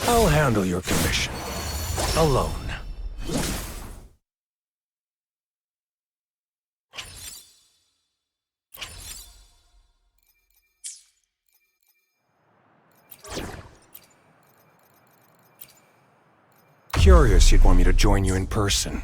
I'll handle your commission. Alone. Curious you'd want me to join you in person.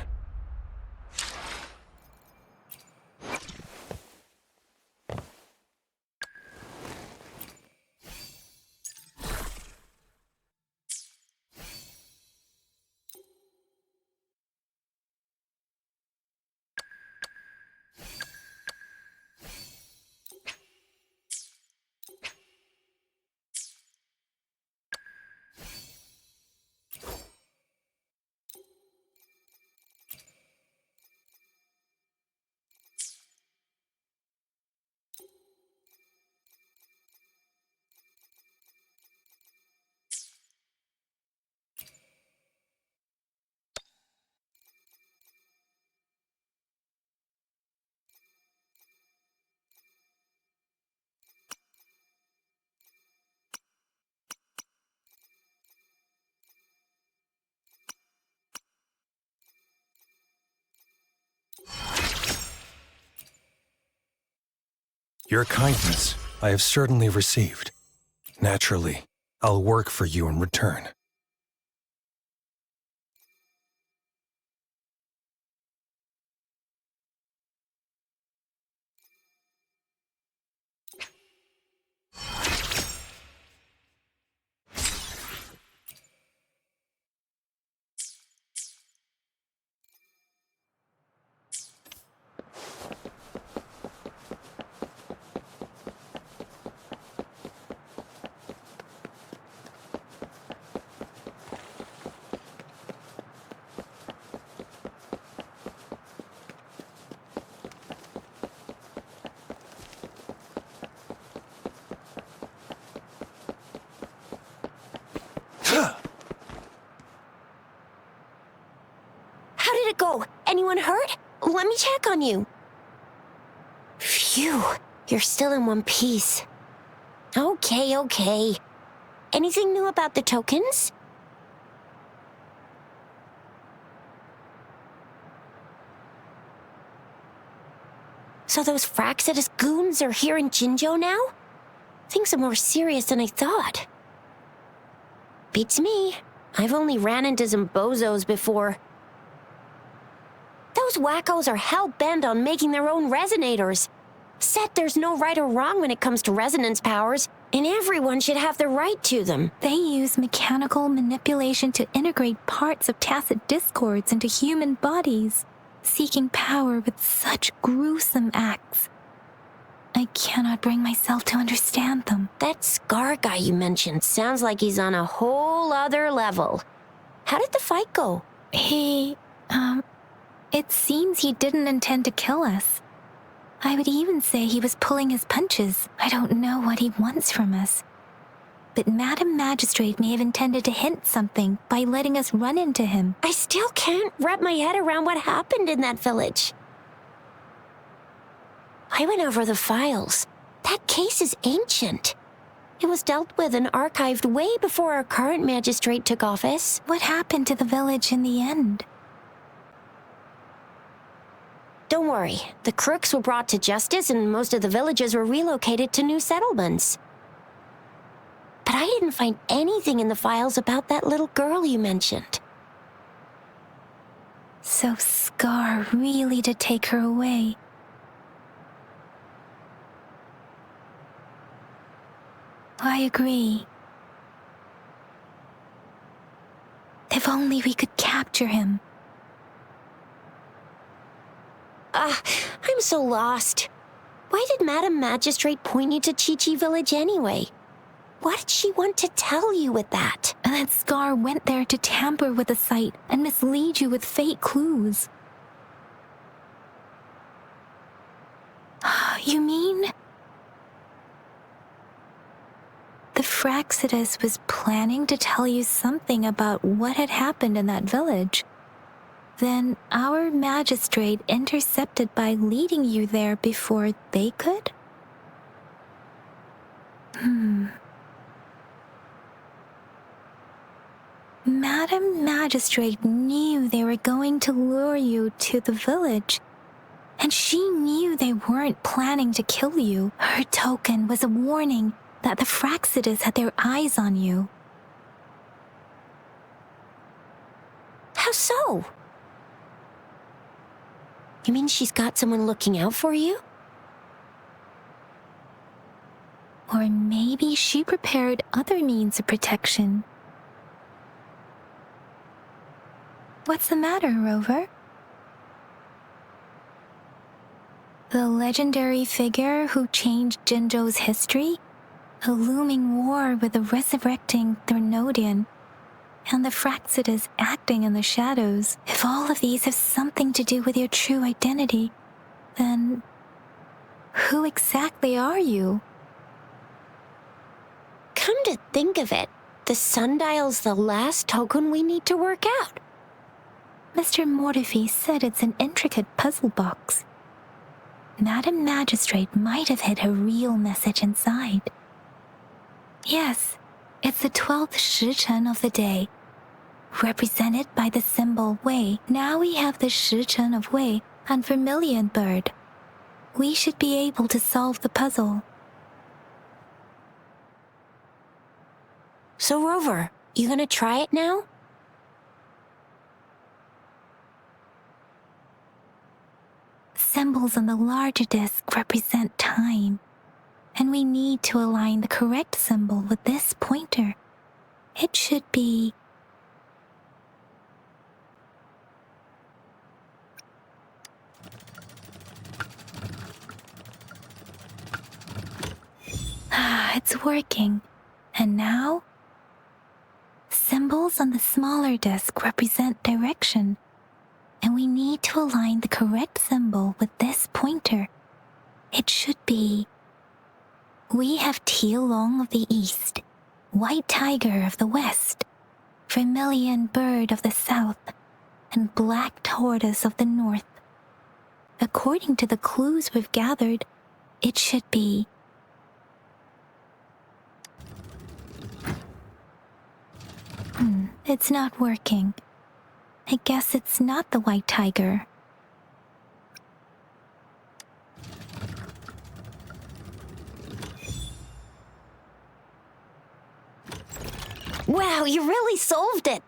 Your kindness I have certainly received. Naturally, I'll work for you in return. How did it go? Anyone hurt? Let me check on you. Phew, you're still in one piece. Okay. Anything new about the tokens? So those Fraxidus goons are here in Jinzhou now? Things are more serious than I thought. Beats me. I've only ran into some bozos before. Those wackos are hell-bent on making their own resonators. Said there's no right or wrong when it comes to resonance powers, and everyone should have the right to them. They use mechanical manipulation to integrate parts of tacit discords into human bodies, seeking power with such gruesome acts. I cannot bring myself to understand them. That Scar guy you mentioned sounds like he's on a whole other level. How did the fight go? It seems he didn't intend to kill us. I would even say he was pulling his punches. I don't know what he wants from us. But Madam Magistrate may have intended to hint something by letting us run into him. I still can't wrap my head around what happened in that village. I went over the files. That case is ancient. It was dealt with and archived way before our current magistrate took office. What happened to the village in the end? Don't worry, the crooks were brought to justice and most of the villagers were relocated to new settlements. But I didn't find anything in the files about that little girl you mentioned. So Scar really did take her away. I agree. If only we could capture him. I'm so lost. Why did Madam Magistrate point you to Chi-Chi Village anyway? What did she want to tell you with that? And that Scar went there to tamper with the site and mislead you with fake clues. You mean? The Fraxidus was planning to tell you something about what had happened in that village. Then our magistrate intercepted by leading you there before they could? Madam Magistrate knew they were going to lure you to the village, and she knew they weren't planning to kill you. Her token was a warning that the Fraxidas had their eyes on you. How so? You mean she's got someone looking out for you? Or maybe she prepared other means of protection. What's the matter, Rover? The legendary figure who changed Jinzhou's history? A looming war with the resurrecting Thernodian, and the Fraxidas acting in the shadows. If all of these have something to do with your true identity, then who exactly are you? Come to think of it, the sundial's the last token we need to work out. Mr. Mortefi said it's an intricate puzzle box. Madam Magistrate might have hid her real message inside. Yes, it's the 12th shichen of the day, represented by the symbol Wei. Now we have the shichen of Wei and vermilion bird. We should be able to solve the puzzle. So Rover, you gonna try it now? Symbols on the larger disc represent time, and we need to align the correct symbol with this pointer. It should be... it's working. And now? Symbols on the smaller disc represent direction, and we need to align the correct symbol with this pointer. It should be... We have Tielong of the east, white tiger of the west, vermilion bird of the south, and black tortoise of the north. According to the clues we've gathered, it should be... It's not working. I guess it's not the white tiger. Wow, you really solved it!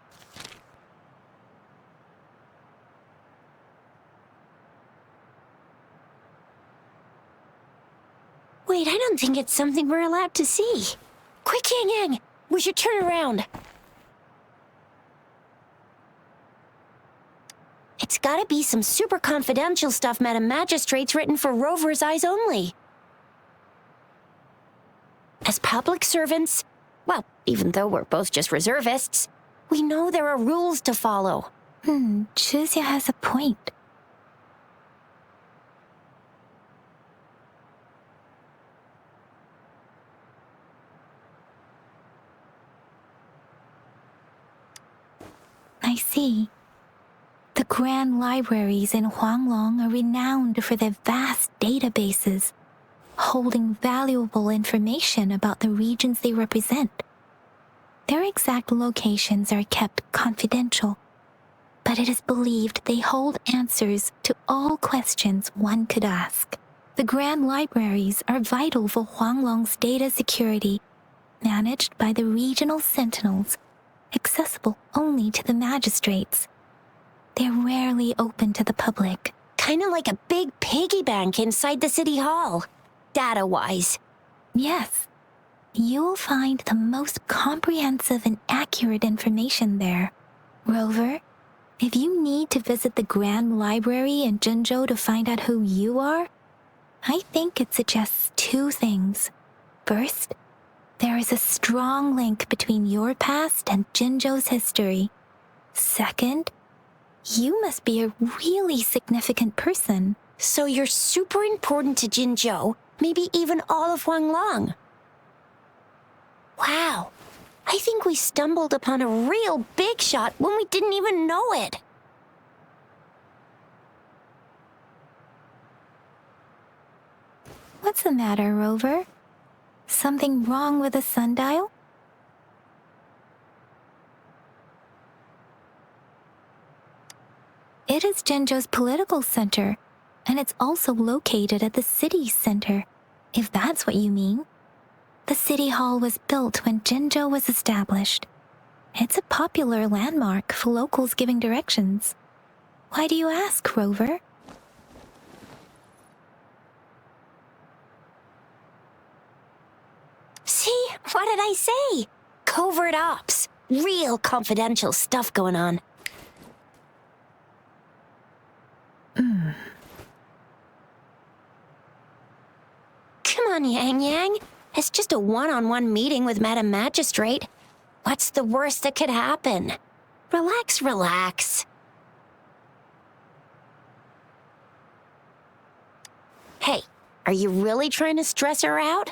Wait, I don't think it's something we're allowed to see. Quick, Yang Yang! We should turn around. It's gotta be some super confidential stuff Madam Magistrate's written for Rover's eyes only. As public servants, well, even though we're both just reservists, we know there are rules to follow. Chuzia has a point. I see. The grand libraries in Huanglong are renowned for their vast databases, holding valuable information about the regions they represent. Their exact locations are kept confidential, but it is believed they hold answers to all questions one could ask. The grand libraries are vital for Huanglong's data security, managed by the regional sentinels, accessible only to the magistrates. They're rarely open to the public. Kinda like a big piggy bank inside the city hall, data-wise. Yes, you'll find the most comprehensive and accurate information there. Rover, if you need to visit the Grand Library in Jinzhou to find out who you are, I think it suggests two things. First, there is a strong link between your past and Jinzhou's history. Second, you must be a really significant person. So you're super important to Jinzhou, maybe even all of Huanglong. Wow, I think we stumbled upon a real big shot when we didn't even know it. What's the matter, Rover? Something wrong with the sundial? It is Jinzhou's political center, and it's also located at the city center, if that's what you mean. The city hall was built when Jinzhou was established. It's a popular landmark for locals giving directions. Why do you ask, Rover? See? What did I say? Covert ops. Real confidential stuff going on. Come on, Yang Yang. It's just a one-on-one meeting with Madam Magistrate. What's the worst that could happen? Relax, relax. Hey, are you really trying to stress her out?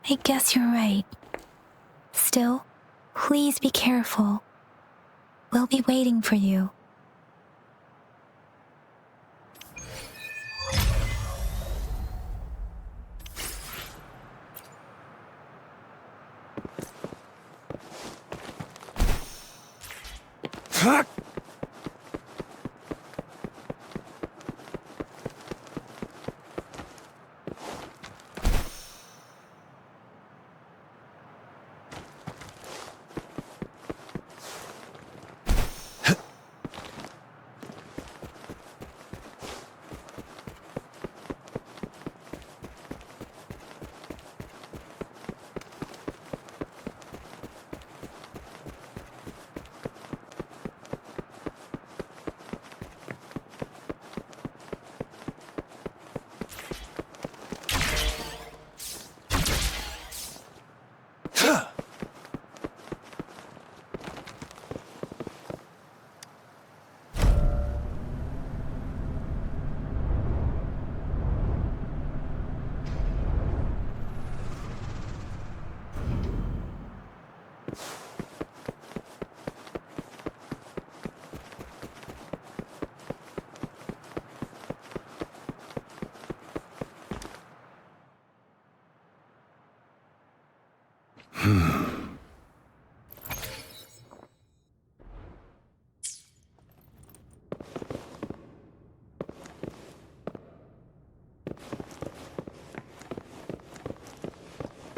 I guess you're right. Still, please be careful. We'll be waiting for you. Fuck!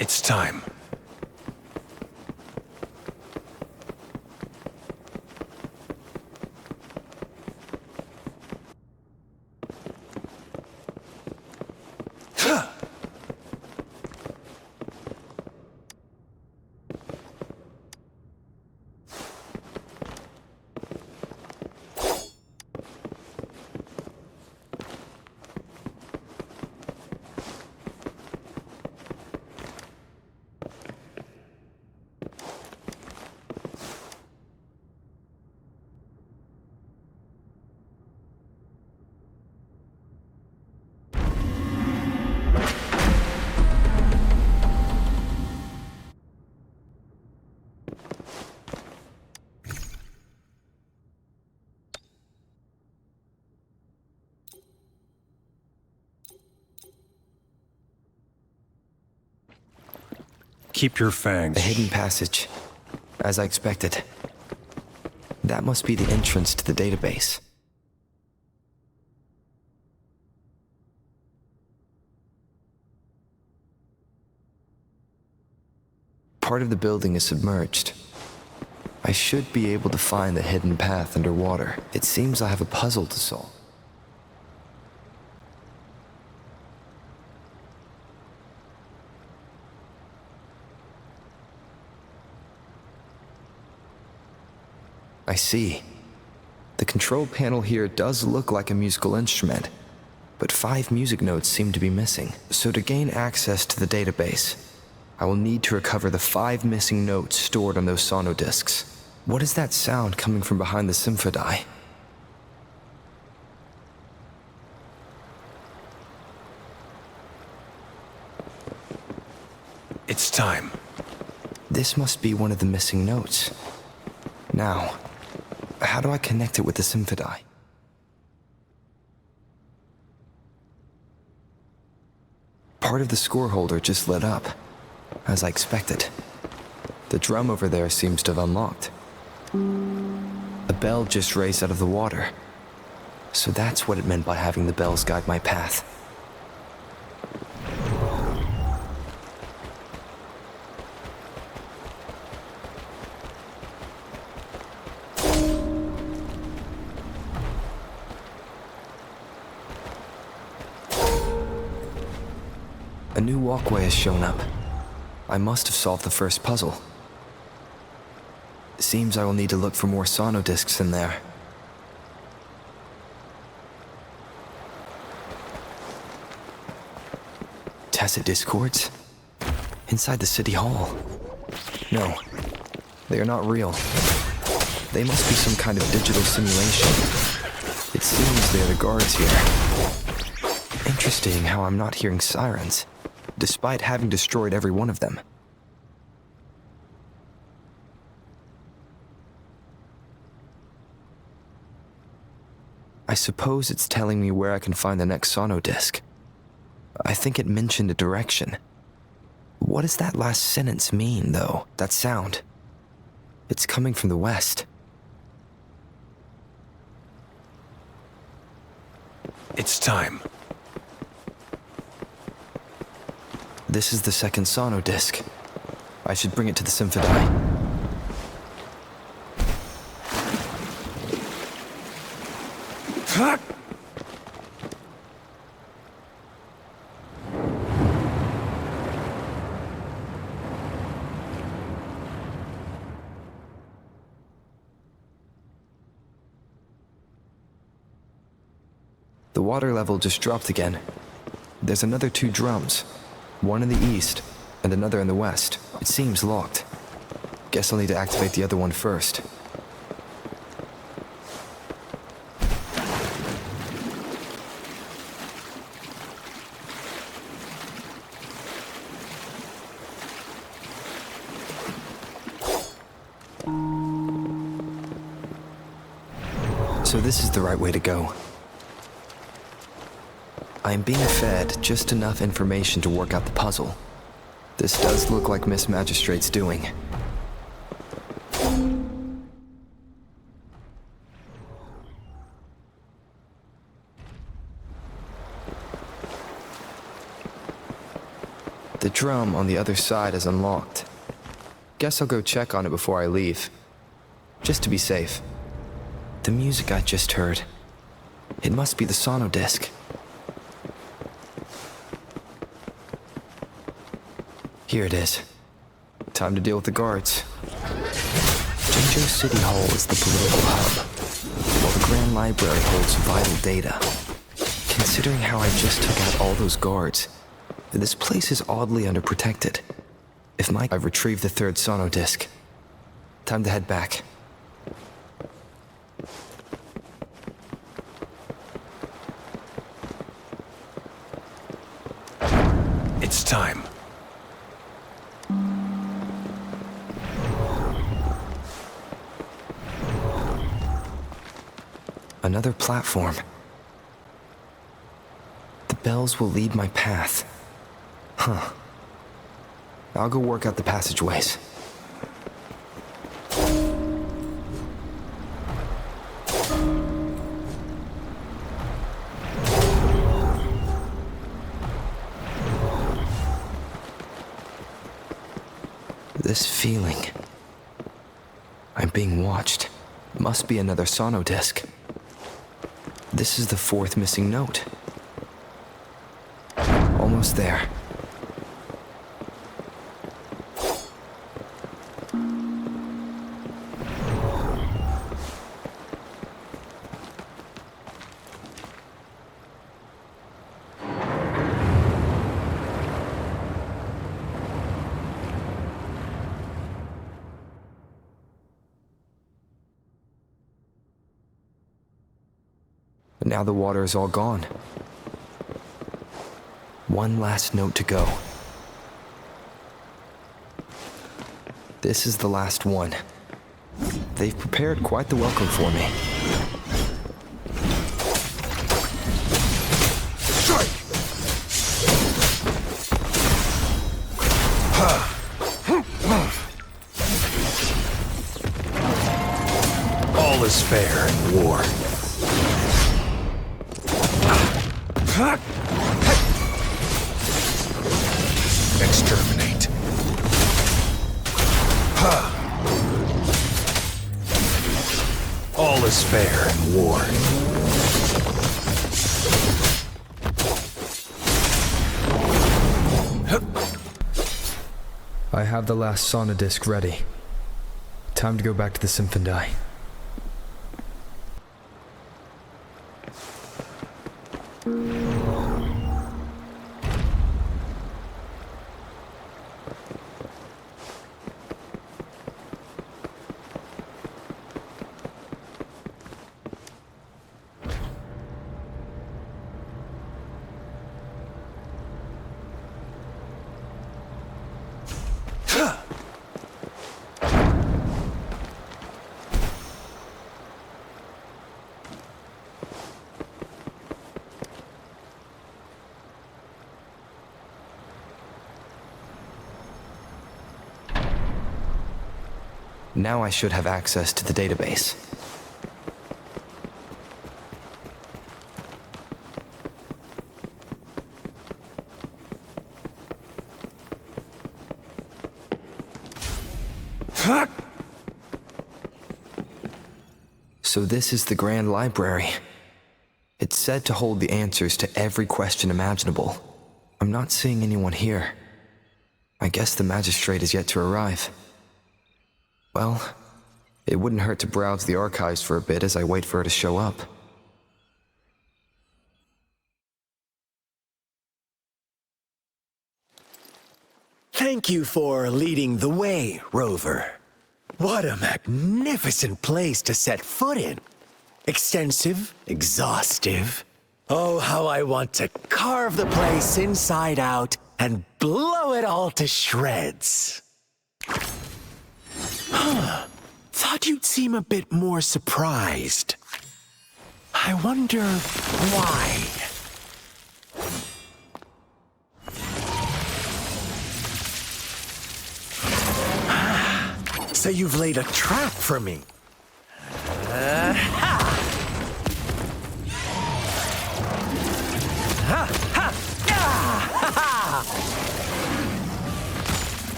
It's time. Keep your fangs. The hidden passage, as I expected. That must be the entrance to the database. Part of the building is submerged. I should be able to find the hidden path underwater. It seems I have a puzzle to solve. I see. The control panel here does look like a musical instrument, but 5 music notes seem to be missing. So to gain access to the database, I will need to recover the 5 missing notes stored on those sonodiscs. What is that sound coming from behind the symphony? It's time. This must be one of the missing notes. Now, how do I connect it with the symphony? Part of the score holder just lit up, as I expected. The drum over there seems to have unlocked. A bell just raised out of the water. So that's what it meant by having the bells guide my path. A new walkway has shown up. I must have solved the first puzzle. Seems I will need to look for more sonodiscs in there. Tacit discords? Inside the city hall? No, they are not real. They must be some kind of digital simulation. It seems they are the guards here. Interesting how I'm not hearing sirens, despite having destroyed every one of them. I suppose it's telling me where I can find the next sonodisc. I think it mentioned a direction. What does that last sentence mean, though? That sound. It's coming from the west. It's time. This is the second sonodisc. I should bring it to the Symphony. The water level just dropped again. There's another 2 drums, one in the east and another in the west. It seems locked. Guess I'll need to activate the other one first. So this is the right way to go. I am being fed just enough information to work out the puzzle. This does look like Miss Magistrate's doing. The drum on the other side is unlocked. Guess I'll go check on it before I leave, just to be safe. The music I just heard. It must be the sonodisc. Here it is. Time to deal with the guards. Jinzhou City Hall is the political hub, while the Grand Library holds vital data. Considering how I just took out all those guards, this place is oddly underprotected. I've retrieved the 3rd sonodisc. Time to head back. It's time. Another platform. The bells will lead my path. Huh. I'll go work out the passageways. This feeling. I'm being watched. Must be another sonodisc. This is the 4th missing note. Almost there. But now the water is all gone. One last note to go. This is the last one. They've prepared quite the welcome for me. All is fair in war. Exterminate. All is fair in war. I have the last sauna disc ready. Time to go back to the Symphony. Now I should have access to the database. So this is the Grand Library. It's said to hold the answers to every question imaginable. I'm not seeing anyone here. I guess the magistrate is yet to arrive. Well, it wouldn't hurt to browse the archives for a bit as I wait for her to show up. Thank you for leading the way, Rover. What a magnificent place to set foot in. Extensive, exhaustive. Oh, how I want to carve the place inside out and blow it all to shreds. Thought you'd seem a bit more surprised. I wonder why. So you've laid a trap for me.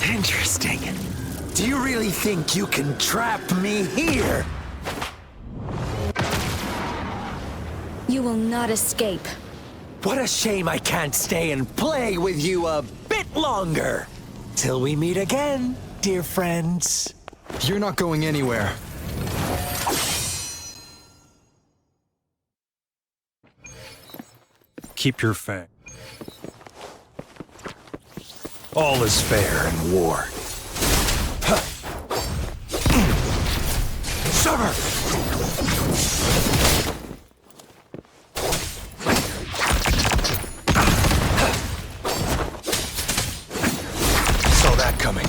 Interesting. Do you really think you can trap me here? You will not escape. What a shame I can't stay and play with you a bit longer. Till we meet again, dear friends. You're not going anywhere. Keep your fang. All is fair in war. Summer! Saw that coming.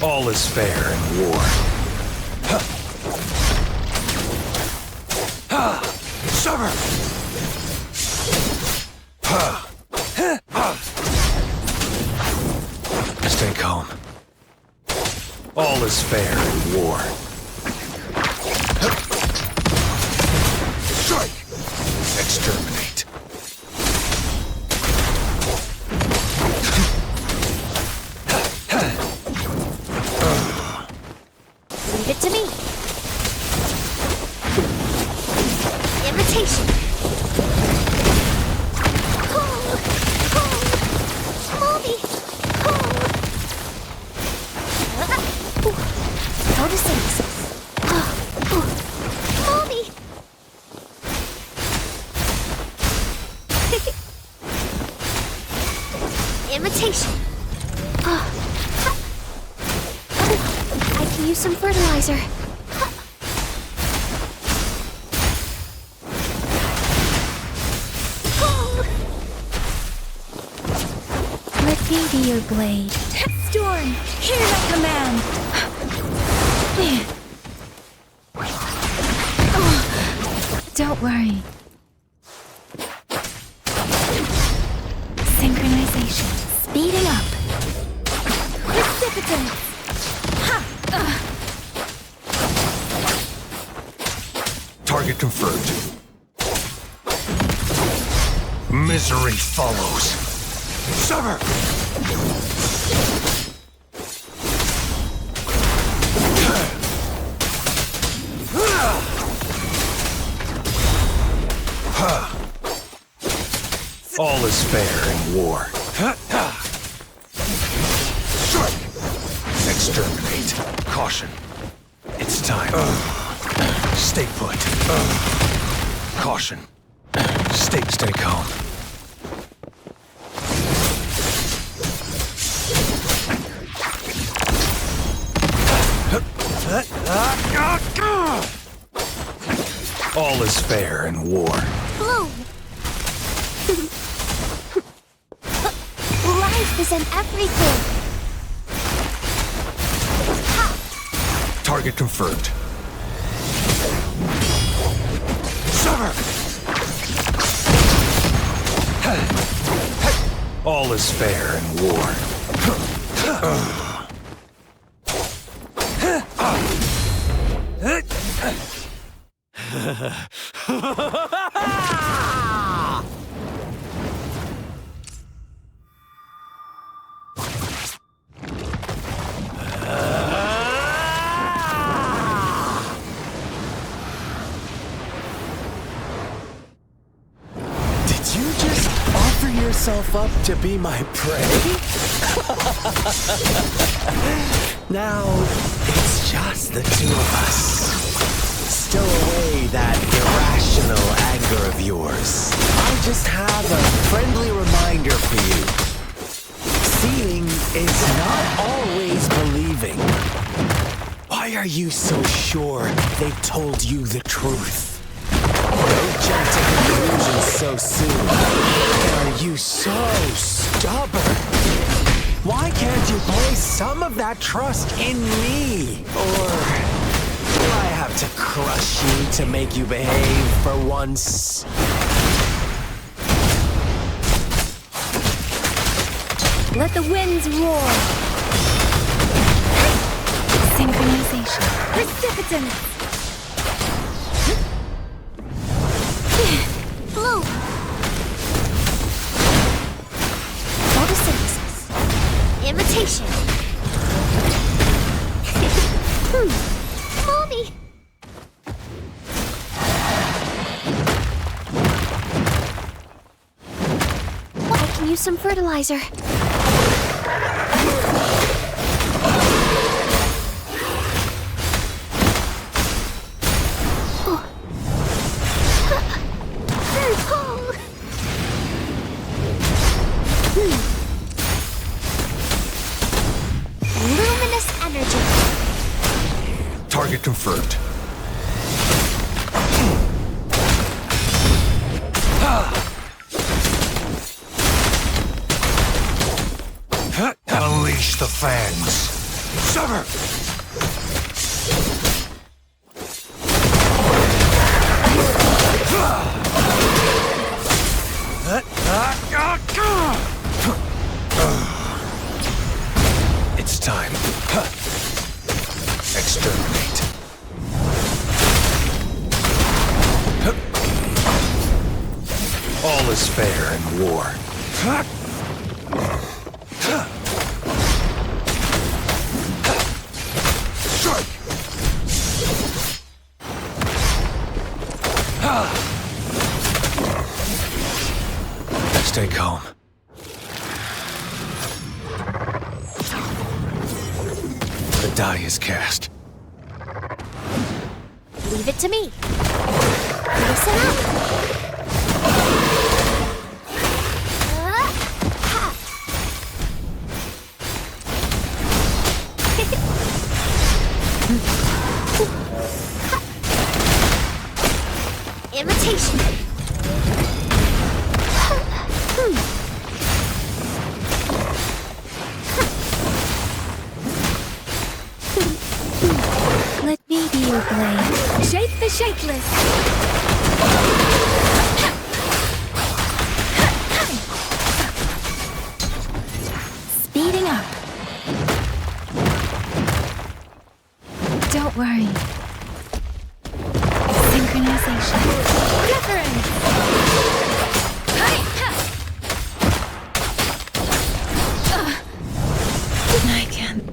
All is fair in war. Summer! Stay calm. All is fair in war. Strike! Exterminate. Leave it to me. Invitation. Mommy. Noticing. Mommy. Invitation. I can use some fertilizer. Let me be your blade. Storm, hear my command. Don't worry. Synchronization. Speeding up. Precipitance. Target confirmed. Misery follows. Sever! All is fair in war. Exterminate. Caution. It's time. Stay put. Caution. Stay calm. All is fair in war. Bloom! Life is in everything! Target confirmed. Sever! All is fair in war. Did you just offer yourself up to be my prey? Now, it's just the two of us. Stow away that irrational anger of yours. I just have a friendly reminder for you. Seeing is not always believing. Why are you so sure they've told you the truth? Don't jump to conclusions so soon. Why are you so stubborn? Why can't you place some of that trust in me? Or do I have to crush you to make you behave for once? Let the winds roar. Synchronization. Precipitance. Bloom! Photosynthesis. Imitation. Mommy! Well, I can use some fertilizer. Luminous energy. Target confirmed. Unleash the fangs. Sever! It's time. Exterminate. All is fair in war. Strike! Stay calm. The die is cast. Leave it to me. Listen up. Imitation. shapeless. Speeding up. Don't worry. Synchronization. Wuthering! I can't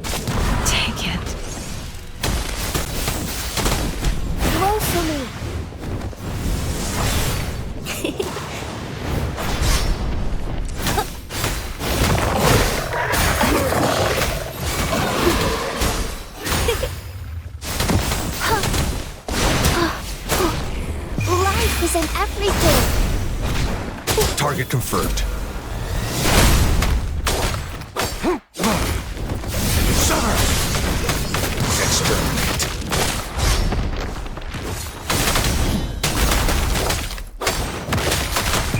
take it. Roll for me. Life is in everything. Target confirmed. Summer! Exterminate.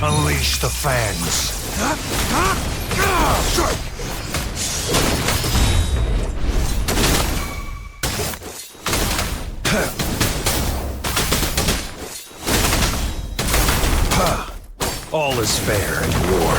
Unleash the fangs. Strike! All is fair in war.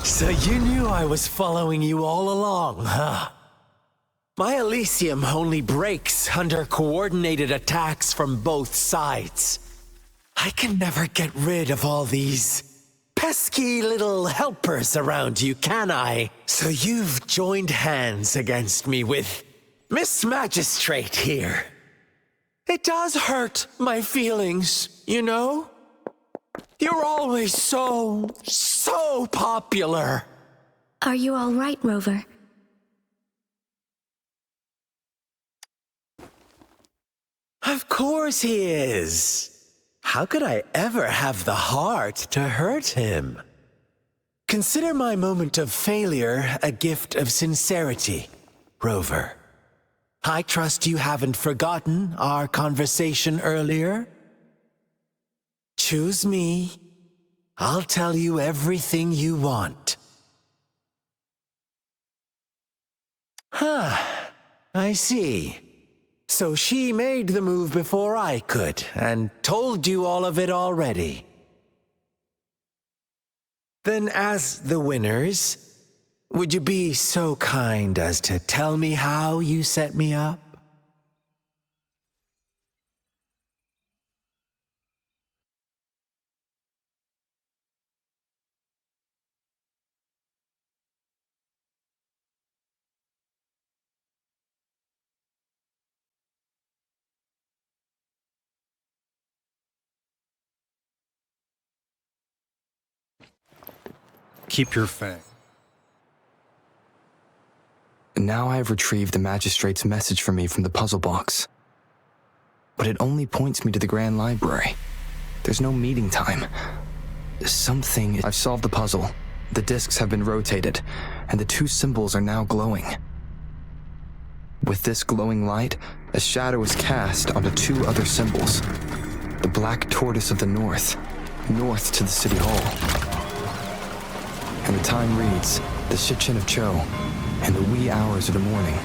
So you knew I was following you all along, huh? My Elysium only breaks under coordinated attacks from both sides. I can never get rid of all these pesky little helpers around you, can I? So you've joined hands against me with Miss Magistrate here. It does hurt my feelings, you know? You're always so popular. Are you all right, Rover? Of course he is. How could I ever have the heart to hurt him? Consider my moment of failure a gift of sincerity, Rover. I trust you haven't forgotten our conversation earlier. Choose me. I'll tell you everything you want. Huh. I see. So she made the move before I could, and told you all of it already. Then as the winners, would you be so kind as to tell me how you set me up? Keep your fang. Now I have retrieved the magistrate's message for me from the puzzle box. But it only points me to the Grand Library. There's no meeting time. I've solved the puzzle. The discs have been rotated, and the two symbols are now glowing. With this glowing light, a shadow is cast onto two other symbols. The black tortoise of the north to the city hall. And the time reads, the Shichin of Cho, and the wee hours of the morning.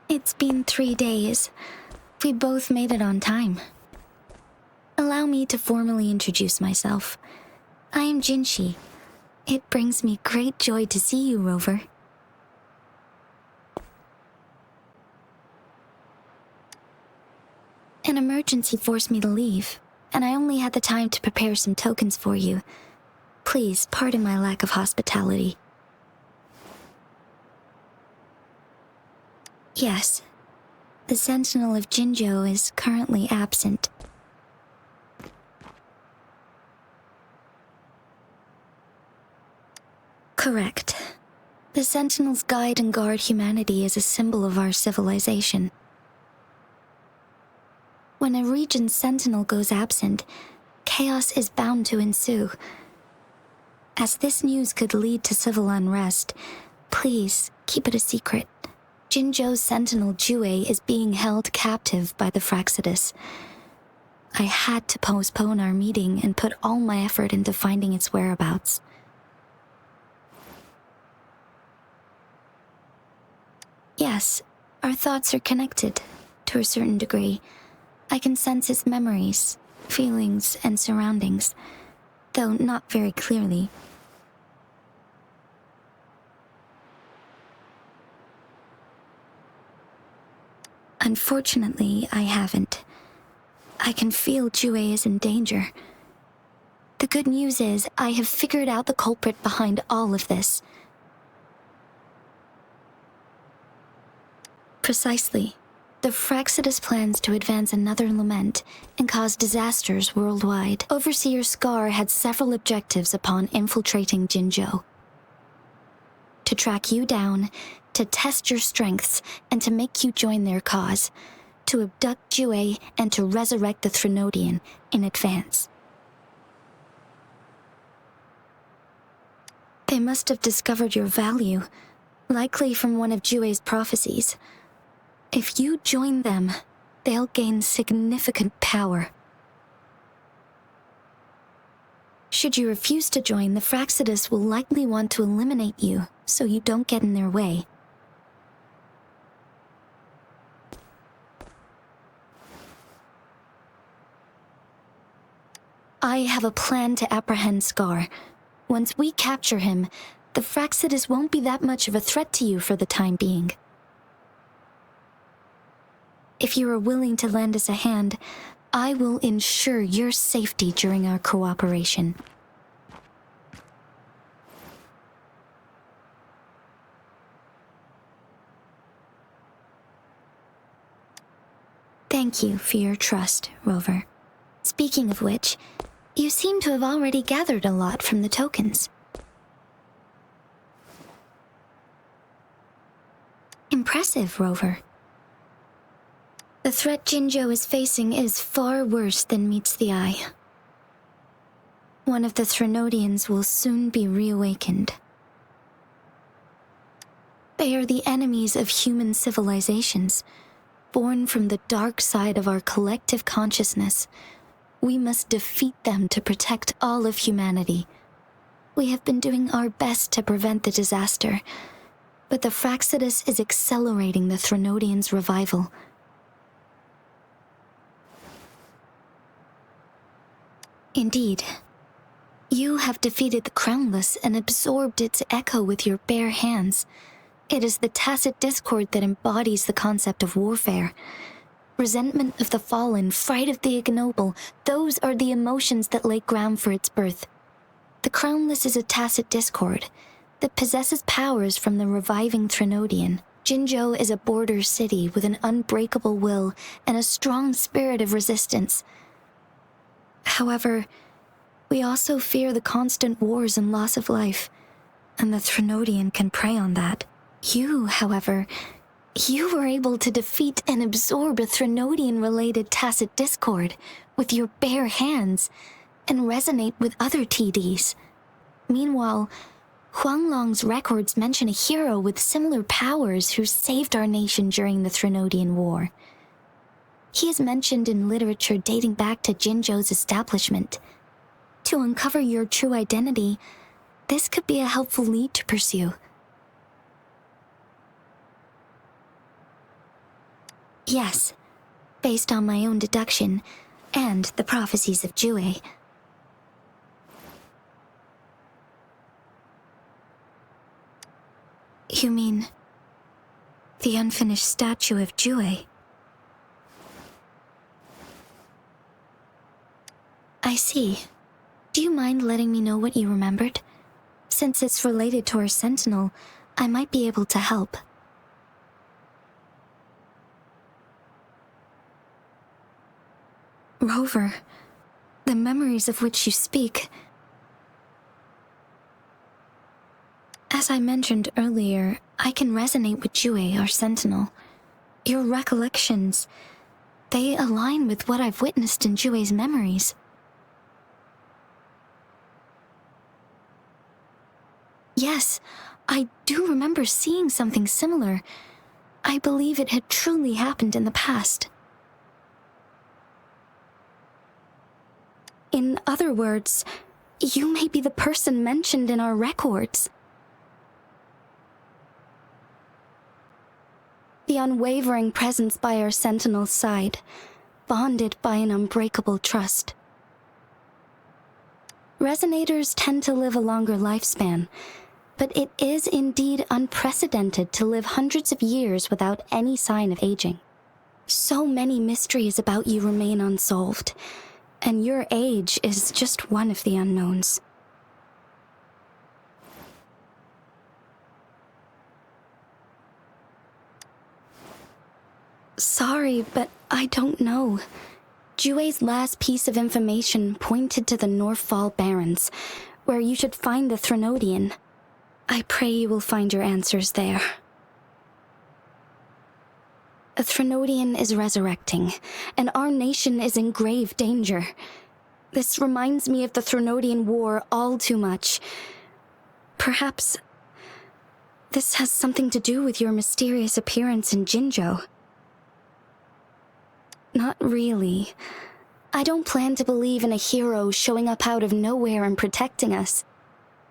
It's been 3 days. We both made it on time. Allow me to formally introduce myself. I am Jinshi. It brings me great joy to see you, Rover. An emergency forced me to leave, and I only had the time to prepare some tokens for you. Please, pardon my lack of hospitality. Yes, the Sentinel of Jinzhou is currently absent. Correct. The Sentinels guide and guard humanity as a symbol of our civilization. When a region's sentinel goes absent, chaos is bound to ensue. As this news could lead to civil unrest, please keep it a secret. Jinzhou's sentinel Jue is being held captive by the Fraxidus. I had to postpone our meeting and put all my effort into finding its whereabouts. Yes, our thoughts are connected, to a certain degree. I can sense his memories, feelings, and surroundings, though not very clearly. Unfortunately, I haven't. I can feel Jue is in danger. The good news is, I have figured out the culprit behind all of this. Precisely. The Fraxidus plans to advance another lament and cause disasters worldwide. Overseer Scar had several objectives upon infiltrating Jinzhou. To track you down, to test your strengths, and to make you join their cause. To abduct Jue and to resurrect the Threnodian in advance. They must have discovered your value, likely from one of Jue's prophecies. If you join them, they'll gain significant power. Should you refuse to join, the Fraxidus will likely want to eliminate you, so you don't get in their way. I have a plan to apprehend Scar. Once we capture him, the Fraxidus won't be that much of a threat to you for the time being. If you are willing to lend us a hand, I will ensure your safety during our cooperation. Thank you for your trust, Rover. Speaking of which, you seem to have already gathered a lot from the tokens. Impressive, Rover. The threat Jinzhou is facing is far worse than meets the eye. One of the Threnodians will soon be reawakened. They are the enemies of human civilizations, born from the dark side of our collective consciousness. We must defeat them to protect all of humanity. We have been doing our best to prevent the disaster, but the Fraxidus is accelerating the Threnodians' revival. Indeed. You have defeated the Crownless and absorbed its echo with your bare hands. It is the tacit discord that embodies the concept of warfare. Resentment of the fallen, fright of the ignoble, those are the emotions that lay ground for its birth. The Crownless is a tacit discord that possesses powers from the reviving Threnodian. Jinzhou is a border city with an unbreakable will and a strong spirit of resistance. However, we also fear the constant wars and loss of life, and the Threnodian can prey on that. You, however, you were able to defeat and absorb a Threnodian-related tacit discord with your bare hands and resonate with other TDs. Meanwhile, Huanglong's records mention a hero with similar powers who saved our nation during the Threnodian War. He is mentioned in literature dating back to Jinzhou's establishment. To uncover your true identity, this could be a helpful lead to pursue. Yes, based on my own deduction, and the prophecies of Jue. You mean the unfinished statue of Jue? I see. Do you mind letting me know what you remembered? Since it's related to our sentinel, I might be able to help. Rover, the memories of which you speak. As I mentioned earlier, I can resonate with Jue, our sentinel. Your recollections, they align with what I've witnessed in Jue's memories. Yes, I do remember seeing something similar. I believe it had truly happened in the past. In other words, you may be the person mentioned in our records. The unwavering presence by our sentinel's side, bonded by an unbreakable trust. Resonators tend to live a longer lifespan, but it is indeed unprecedented to live hundreds of years without any sign of aging. So many mysteries about you remain unsolved, and your age is just one of the unknowns. Sorry, but I don't know. Jue's last piece of information pointed to the Northfall Barrens, where you should find the Threnodian. I pray you will find your answers there. A Threnodian is resurrecting, and our nation is in grave danger. This reminds me of the Threnodian War all too much. Perhaps this has something to do with your mysterious appearance in Jinzhou. Not really. I don't plan to believe in a hero showing up out of nowhere and protecting us.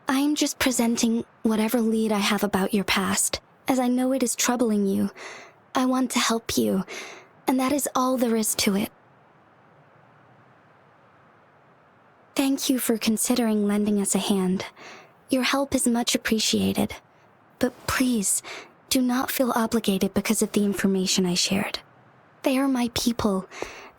I'm just presenting whatever lead I have about your past, as I know it is troubling you. I want to help you, and that is all there is to it. Thank you for considering lending us a hand. Your help is much appreciated. But please, do not feel obligated because of the information I shared. They are my people,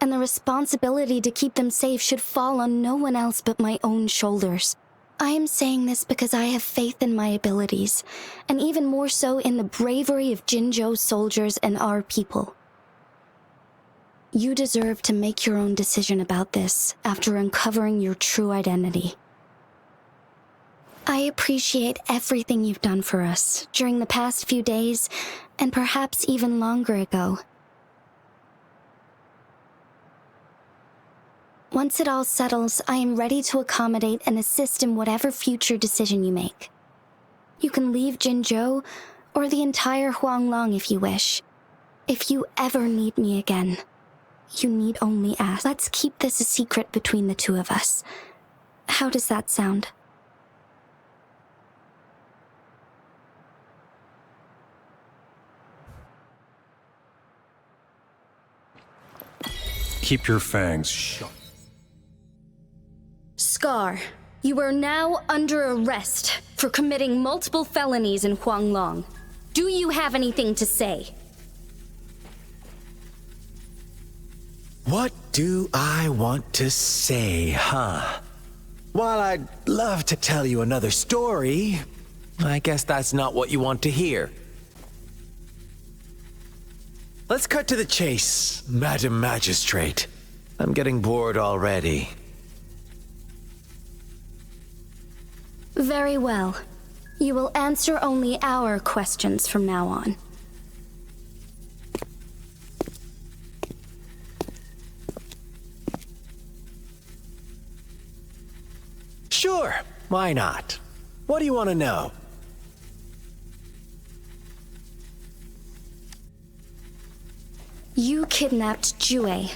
and the responsibility to keep them safe should fall on no one else but my own shoulders. I am saying this because I have faith in my abilities, and even more so in the bravery of Jinzhou's soldiers and our people. You deserve to make your own decision about this after uncovering your true identity. I appreciate everything you've done for us during the past few days, and perhaps even longer ago. Once it all settles, I am ready to accommodate and assist in whatever future decision you make. You can leave Jinzhou, or the entire Huanglong if you wish. If you ever need me again, you need only ask. Let's keep this a secret between the two of us. How does that sound? Keep your fangs shut. Scar, you are now under arrest for committing multiple felonies in Huanglong. Do you have anything to say? What do I want to say, huh? While I'd love to tell you another story, I guess that's not what you want to hear. Let's cut to the chase, Madam Magistrate. I'm getting bored already. Very well. You will answer only our questions from now on. Sure, why not? What do you want to know? You kidnapped Jue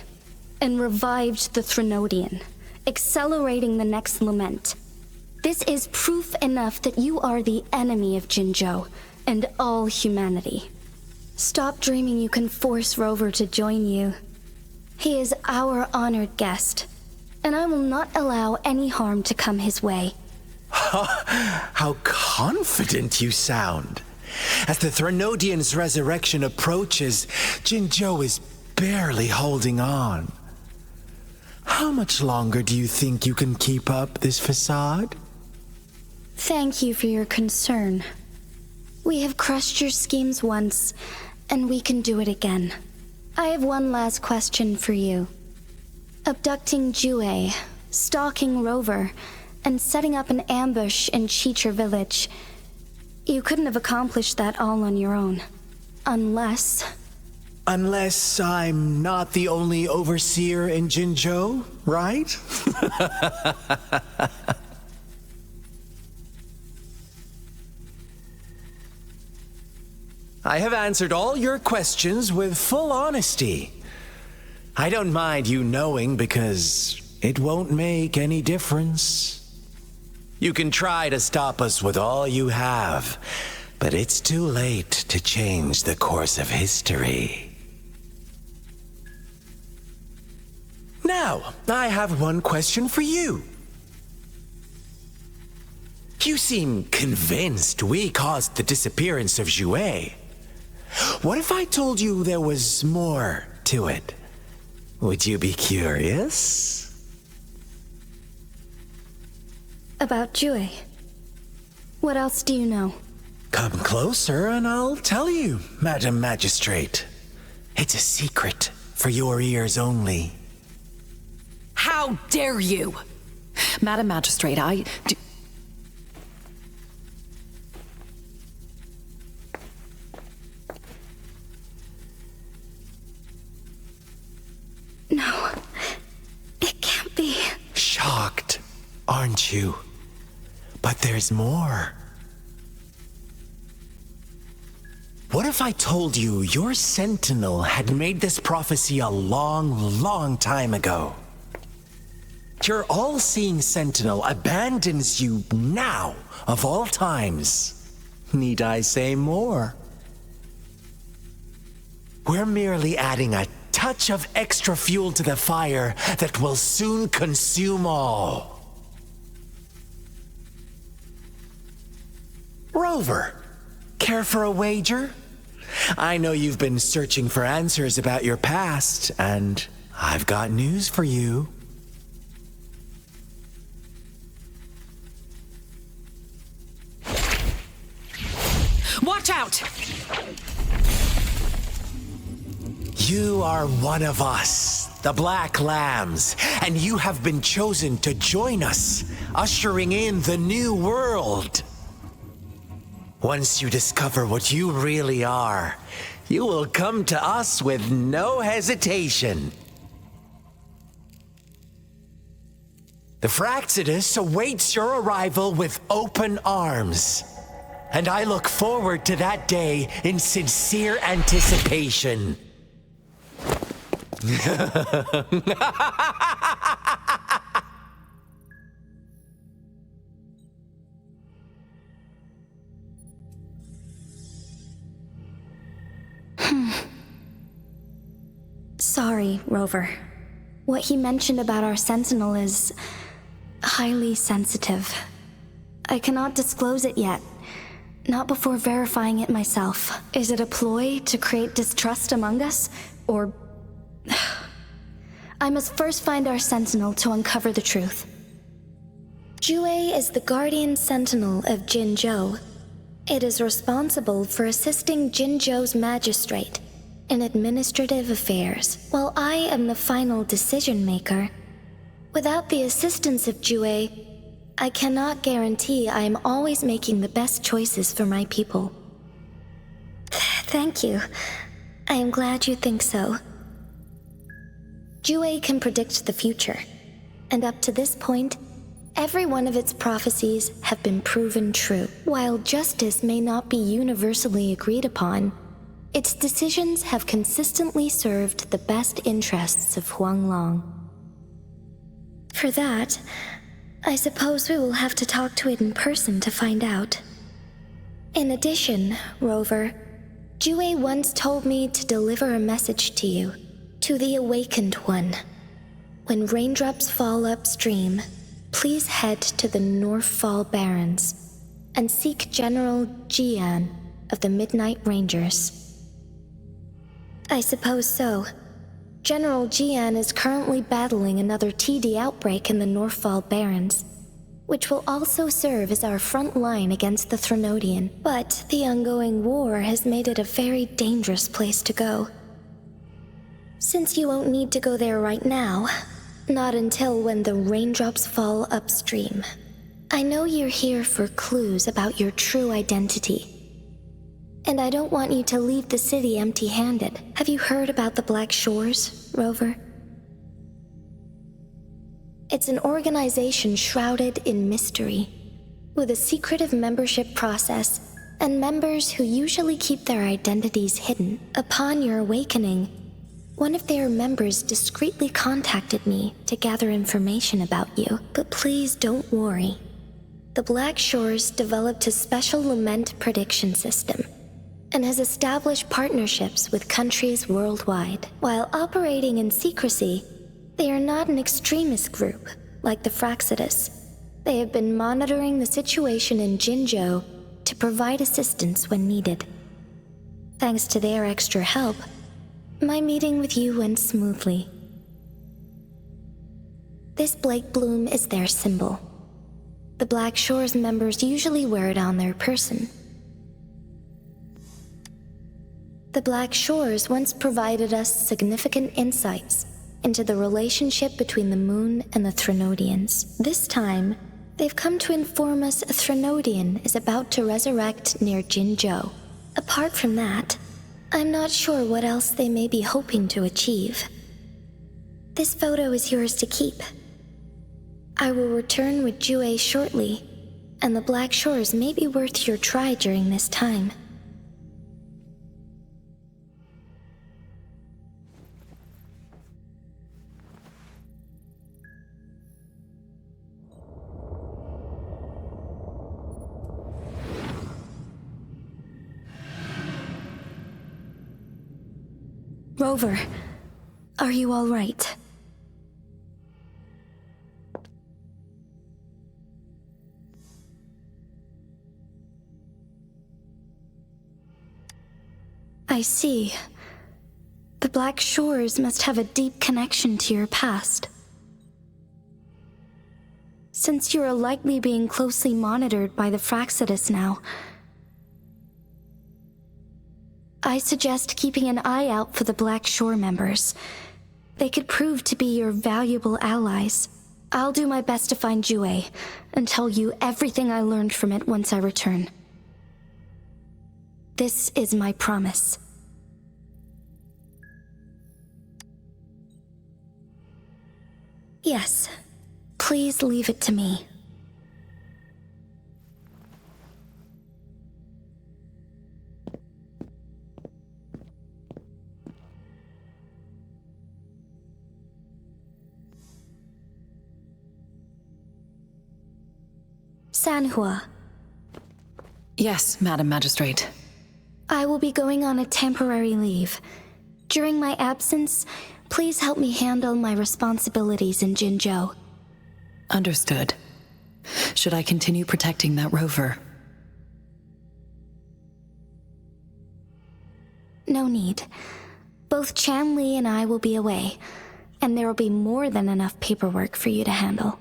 and revived the Threnodian, accelerating the next lament. This is proof enough that you are the enemy of Jinzhou and all humanity. Stop dreaming you can force Rover to join you. He is our honored guest, and I will not allow any harm to come his way. How confident you sound. As the Threnodian's resurrection approaches, Jinzhou is barely holding on. How much longer do you think you can keep up this facade? Thank you for your concern. We have crushed your schemes once, and we can do it again. I have one last question for you. Abducting Jue, stalking Rover, and setting up an ambush in Cheecher Village. You couldn't have accomplished that all on your own. Unless I'm not the only overseer in Jinzhou, right? I have answered all your questions with full honesty. I don't mind you knowing because it won't make any difference. You can try to stop us with all you have, but it's too late to change the course of history. Now, I have one question for you. You seem convinced we caused the disappearance of Jue. What if I told you there was more to it? Would you be curious? about Jue. What else do you know? Come closer and I'll tell you, Madam Magistrate. It's a secret for your ears only. How dare you! Madam Magistrate, I do... No, it can't be. Shocked, aren't you? But there's more. What if I told you your sentinel had made this prophecy a long, long time ago? Your all-seeing sentinel abandons you now, of all times. Need I say more? We're merely adding a touch of extra fuel to the fire that will soon consume all. Rover, care for a wager? I know you've been searching for answers about your past, and I've got news for you. Watch out! You are one of us, the Black Lambs, and you have been chosen to join us, ushering in the new world. Once you discover what you really are, you will come to us with no hesitation. The Fraxidus awaits your arrival with open arms, and I look forward to that day in sincere anticipation. Sorry, Rover. What he mentioned about our sentinel is highly sensitive. I cannot disclose it yet. Not before verifying it myself. Is it a ploy to create distrust among us? Or... I must first find our sentinel to uncover the truth. Jue is the guardian sentinel of Jinzhou. It is responsible for assisting Jinzhou's magistrate in administrative affairs, while I am the final decision maker. Without the assistance of Jue, I cannot guarantee I am always making the best choices for my people. Thank you. I am glad you think so. Jue can predict the future, and up to this point, every one of its prophecies have been proven true. While justice may not be universally agreed upon, its decisions have consistently served the best interests of Huanglong. For that, I suppose we will have to talk to it in person to find out. In addition, Rover, Jue once told me to deliver a message to you, to the Awakened One. When raindrops fall upstream, please head to the Northfall Barrens and seek General Jian of the Midnight Rangers. I suppose so. General Jian is currently battling another TD outbreak in the Northfall Barrens, which will also serve as our front line against the Threnodian. But the ongoing war has made it a very dangerous place to go. Since you won't need to go there right now, not until when the raindrops fall upstream. I know you're here for clues about your true identity. And I don't want you to leave the city empty-handed. Have you heard about the Black Shores, Rover? It's an organization shrouded in mystery, with a secretive membership process, and members who usually keep their identities hidden. Upon your awakening, one of their members discreetly contacted me to gather information about you. But please don't worry. The Black Shores developed a special lament prediction system and has established partnerships with countries worldwide. While operating in secrecy, they are not an extremist group like the Fraxidus. They have been monitoring the situation in Jinzhou to provide assistance when needed. Thanks to their extra help, my meeting with you went smoothly. This Blake Bloom is their symbol. The Black Shores members usually wear it on their person. The Black Shores once provided us significant insights into the relationship between the moon and the Threnodians. This time, they've come to inform us a Threnodian is about to resurrect near Jinzhou. Apart from that, I'm not sure what else they may be hoping to achieve. This photo is yours to keep. I will return with Jue shortly, and the Black Shores may be worth your try during this time. Rover, are you all right? I see. The Black Shores must have a deep connection to your past. Since you are likely being closely monitored by the Fraxidus now, I suggest keeping an eye out for the Black Shore members. They could prove to be your valuable allies. I'll do my best to find Jue and tell you everything I learned from it once I return. This is my promise. Yes, please leave it to me. Sanhua. Yes, Madam Magistrate. I will be going on a temporary leave. During my absence, please help me handle my responsibilities in Jinzhou. Understood. Should I continue protecting that rover? No need. Both Chan Li and I will be away, and there will be more than enough paperwork for you to handle.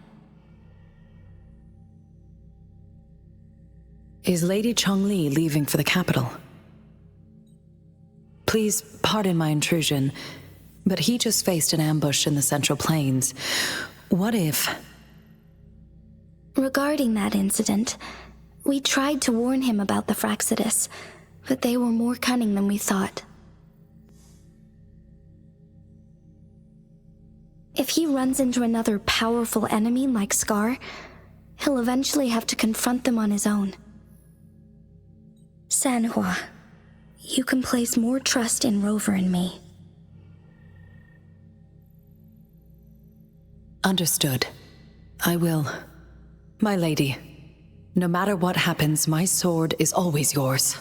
Is Lady Chongli leaving for the capital? Please pardon my intrusion, but he just faced an ambush in the Central Plains. What if... Regarding that incident, we tried to warn him about the Fraxidus, but they were more cunning than we thought. If he runs into another powerful enemy like Scar, he'll eventually have to confront them on his own. Sanhua, you can place more trust in Rover and me. Understood. I will. My lady, no matter what happens, my sword is always yours.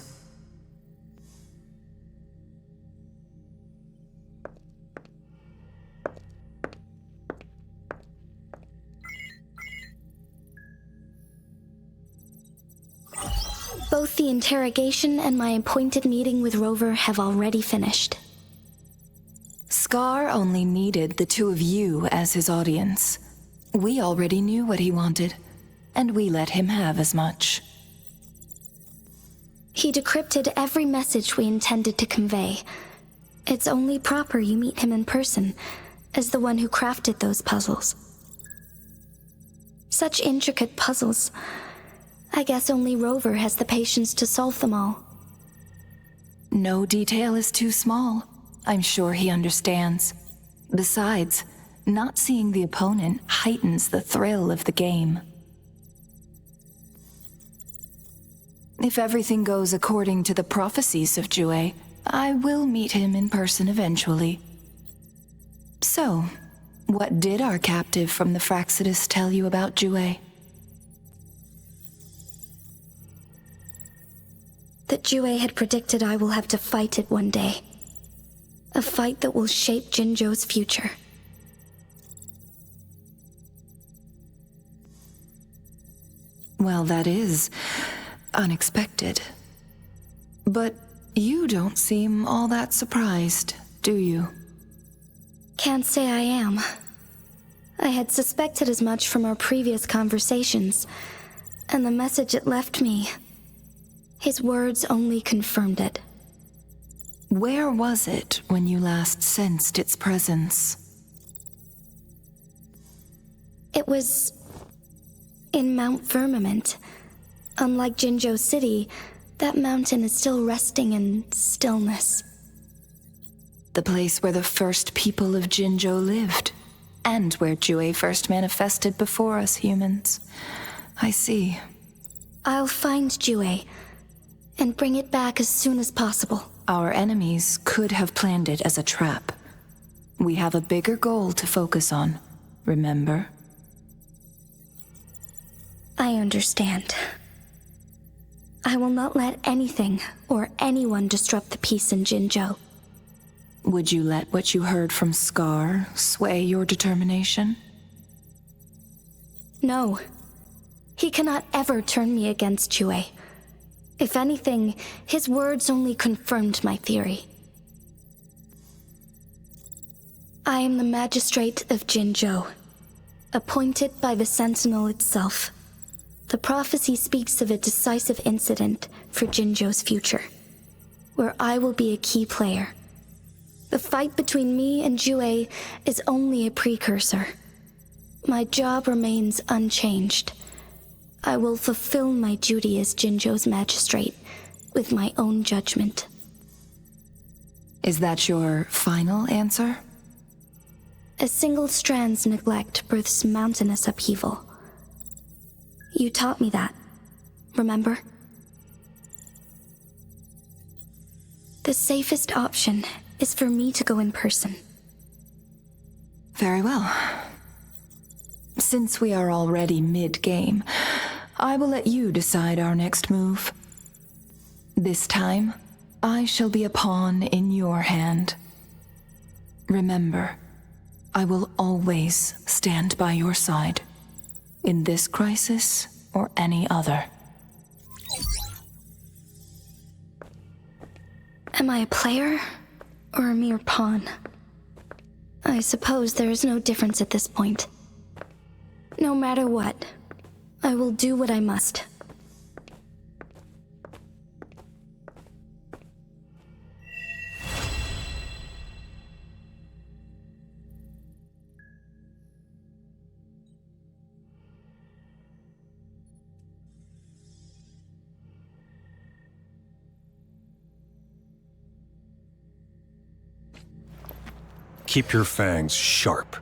Both the interrogation and my appointed meeting with Rover have already finished. Scar only needed the two of you as his audience. We already knew what he wanted, and we let him have as much. He decrypted every message we intended to convey. It's only proper you meet him in person, as the one who crafted those puzzles. Such intricate puzzles. I guess only Rover has the patience to solve them all. No detail is too small. I'm sure he understands. Besides, not seeing the opponent heightens the thrill of the game. If everything goes according to the prophecies of Jue, I will meet him in person eventually. So, what did our captive from the Fraxidus tell you about Jue? That Jue had predicted I will have to fight it one day. A fight that will shape Jinzhou's future. Well, that is unexpected. But you don't seem all that surprised, do you? Can't say I am. I had suspected as much from our previous conversations, and the message it left me, his words only confirmed it. Where was it when you last sensed its presence? It was in Mount Firmament. Unlike Jinzhou City, that mountain is still resting in stillness. The place where the first people of Jinzhou lived, and where Jue first manifested before us humans. I see. I'll find Jue, and bring it back as soon as possible. Our enemies could have planned it as a trap. We have a bigger goal to focus on, remember? I understand. I will not let anything or anyone disrupt the peace in Jinzhou. Would you let what you heard from Scar sway your determination? No. He cannot ever turn me against Jue. If anything, his words only confirmed my theory. I am the magistrate of Jinzhou, appointed by the Sentinel itself. The prophecy speaks of a decisive incident for Jinzhou's future, where I will be a key player. The fight between me and Jue is only a precursor. My job remains unchanged. I will fulfill my duty as Jinzhou's magistrate with my own judgment. Is that your final answer? A single strand's neglect births mountainous upheaval. You taught me that, remember? The safest option is for me to go in person. Very well. Since we are already mid-game, I will let you decide our next move. This time, I shall be a pawn in your hand. Remember, I will always stand by your side, in this crisis or any other. Am I a player or a mere pawn? I suppose there is no difference at this point. No matter what, I will do what I must. Keep your fangs sharp.